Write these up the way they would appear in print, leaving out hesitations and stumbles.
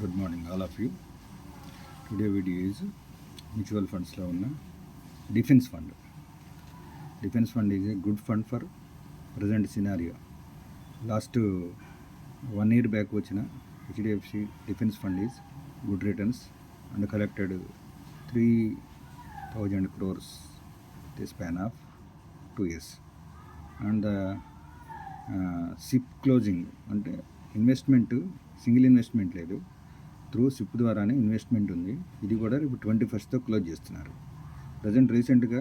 Good morning, all of you. Today video is mutual funds lo unna defense fund. Defense fund is a good fund for present scenario. Last 1 year back vachina HDFC defense fund is good returns and collected 3,000 crores the span of 2 years. And the SIP closing అంటే investment single investment లేదు, through SIP ద్వారానే investment ఉంది. ఇది కూడా ఇప్పుడు 21st close చేస్తున్నారు. Present రీసెంట్గా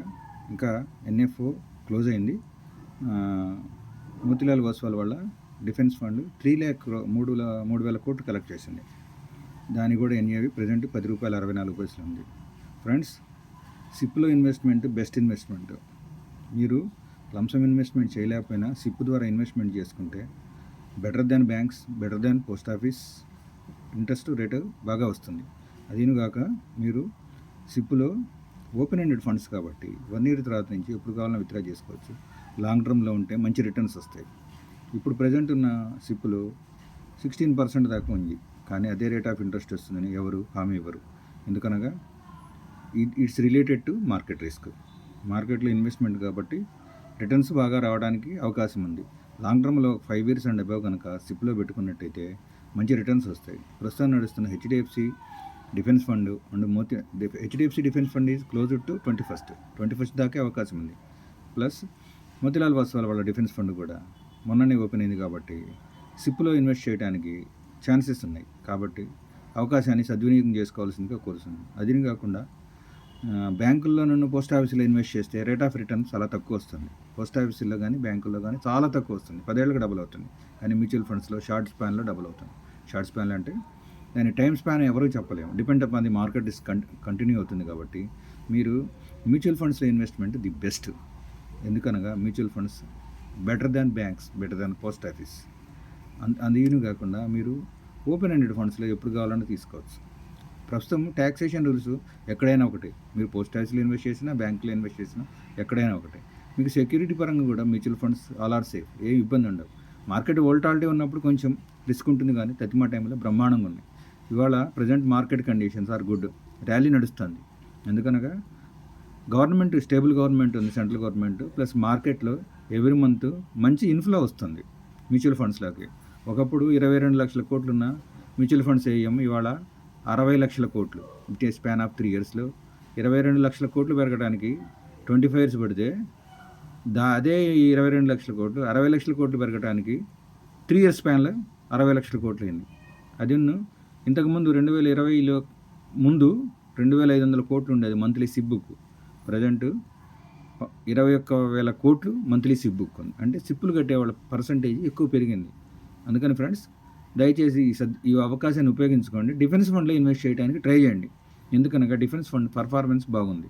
ఇంకా ఎన్ఎఫ్ఓ క్లోజ్ అయింది. మోతిలాల్ ఓస్వాల్ వల్ల డిఫెన్స్ ఫండ్ 3,00,000 కోట్లు కలెక్ట్ చేసింది. దాని కూడా ఎన్ఏవి ప్రజెంట్ ₹10.64 ఉంది. ఫ్రెండ్స్, సిప్లో ఇన్వెస్ట్మెంట్ బెస్ట్ ఇన్వెస్ట్మెంట్. మీరు లంసమ్ ఇన్వెస్ట్మెంట్ చేయలేకపోయినా సిప్ ద్వారా ఇన్వెస్ట్మెంట్ చేసుకుంటే better than banks, better than post office, interest rate బాగా వస్తుంది. అదీనుగాక మీరు సిప్లో ఓపెన్ ఎండెడ్ ఫండ్స్ కాబట్టి 1 year తర్వాత నుంచి ఎప్పుడు కావాలన్నా విత్డ్రా చేసుకోవచ్చు. లాంగ్ టర్మ్లో ఉంటే మంచి రిటర్న్స్ వస్తాయి. ఇప్పుడు ప్రజెంట్ ఉన్న సిప్లో 16% దాకా ఉంది, కానీ అదే రేట్ ఆఫ్ ఇంట్రెస్ట్ వస్తుందని ఎవరు హామీ ఇవ్వరు. ఎందుకనగా it's related to market risk. మార్కెట్లో ఇన్వెస్ట్మెంట్ కాబట్టి రిటర్న్స్ బాగా రావడానికి అవకాశం ఉంది. లాంగ్ టర్మ్లో 5 years అండ్ అబవ్ కనుక సిప్లో పెట్టుకున్నట్టయితే మంచి రిటర్న్స్ వస్తాయి. ప్రస్తుతం నడుస్తున్న HDFC defence fund and HDFC defence fund is close to 21st దాకే అవకాశం ఉంది. ప్లస్ మోతిలాల్ ఓస్వాల్ వాళ్ళ డిఫెన్స్ ఫండ్ కూడా మొన్ననే ఓపెన్ అయింది కాబట్టి సిప్లో ఇన్వెస్ట్ చేయడానికి ఛాన్సెస్ ఉన్నాయి. కాబట్టి అవకాశాన్ని సద్వినియోగం చేసుకోవాల్సిందిగా కోరుతుంది. అదిని కాకుండా బ్యాంకుల్లో నన్ను పోస్ట్ ఆఫీసులో ఇన్వెస్ట్ చేస్తే రేట్ ఆఫ్ రిటర్న్ చాలా తక్కువ వస్తుంది. పోస్ట్ ఆఫీసుల్లో కానీ బ్యాంకుల్లో కానీ చాలా తక్కువ వస్తుంది. 10 ఏళ్ళకి డబుల్ అవుతుంది. కానీ మ్యూచువల్ ఫండ్స్లో షార్ట్ స్పాన్లో డబుల్ అవుతుంది. షార్ట్ స్పాన్లో అంటే దాని టైం స్పాన్ ఎవరూ చెప్పలేము, depend upon the market continue అవుతుంది. కాబట్టి మీరు మ్యూచువల్ ఫండ్స్లో ఇన్వెస్ట్మెంట్ ది బెస్ట్. ఎందుకనగా mutual funds better than banks, better than post office. అందుకు కాకుండా మీరు ఓపెన్ ఎండెడ్ ఫండ్స్లో ఎప్పుడు కావాలన్నా తీసుకోవచ్చు. ప్రస్తుతం ట్యాక్సేషన్ రూల్స్ ఎక్కడైనా ఒకటి, మీరు పోస్ట్ ఆఫీస్లో ఇన్వెస్ట్ చేసినా, బ్యాంకులో ఇన్వెస్ట్ చేసినా ఎక్కడైనా ఒకటి. మీకు సెక్యూరిటీ పరంగా కూడా mutual funds all are safe, ఏ ఇబ్బంది ఉండవు. మార్కెట్ వోల్టాలిటీ ఉన్నప్పుడు కొంచెం రిస్క్ ఉంటుంది, కానీ తతిమా టైంలో బ్రహ్మాండంగా ఉన్నాయి. ఇవాళ present market conditions are good, rally నడుస్తుంది. ఎందుకనగా గవర్నమెంట్ స్టేబుల్ గవర్నమెంట్ ఉంది, సెంట్రల్ గవర్నమెంట్, ప్లస్ మార్కెట్లో ఎవ్రీ మంత్ మంచి ఇన్ఫ్లో వస్తుంది మ్యూచువల్ ఫండ్స్లోకి. ఒకప్పుడు 22 లక్షల కోట్లున్న మ్యూచువల్ ఫండ్స్ ఏఎం ఇవాళ 60 లక్షల కోట్లు. ఇట్ స్పాన్ ఆఫ్ 3 yearsలో 22 లక్షల కోట్లు పెరగడానికి 25 years పడితే అదే 22 లక్షల కోట్లు 60 లక్షల కోట్లు పెరగడానికి 3 years స్పాన్లో 60 లక్షల కోట్లు అయింది. అది ఇంతకుముందు 2020లో ముందు 2,500 కోట్లు ఉండేది మంత్లీ సిప్ బుక్. ప్రజెంట్ 21,000 కోట్లు మంత్లీ సిప్ బుక్ ఉంది. అంటే సిప్పులు కట్టేవాళ్ళ పర్సంటేజ్ ఎక్కువ పెరిగింది. అందుకని ఫ్రెండ్స్, దయచేసి ఈ అవకాశాన్ని ఉపయోగించుకోండి. డిఫెన్స్ ఫండ్లో ఇన్వెస్ట్ చేయడానికి ట్రై చేయండి. ఎందుకనగా డిఫెన్స్ ఫండ్ పర్ఫార్మెన్స్ బాగుంది.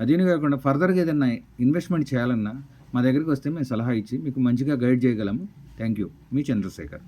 అదేనే కాకుండా ఫర్దర్గా ఏదైనా ఇన్వెస్ట్మెంట్ చేయాలన్నా మా దగ్గరికి వస్తే మేము సలహా ఇచ్చి మీకు మంచిగా గైడ్ చేయగలము. Thank you. మీ చంద్రశేఖర్.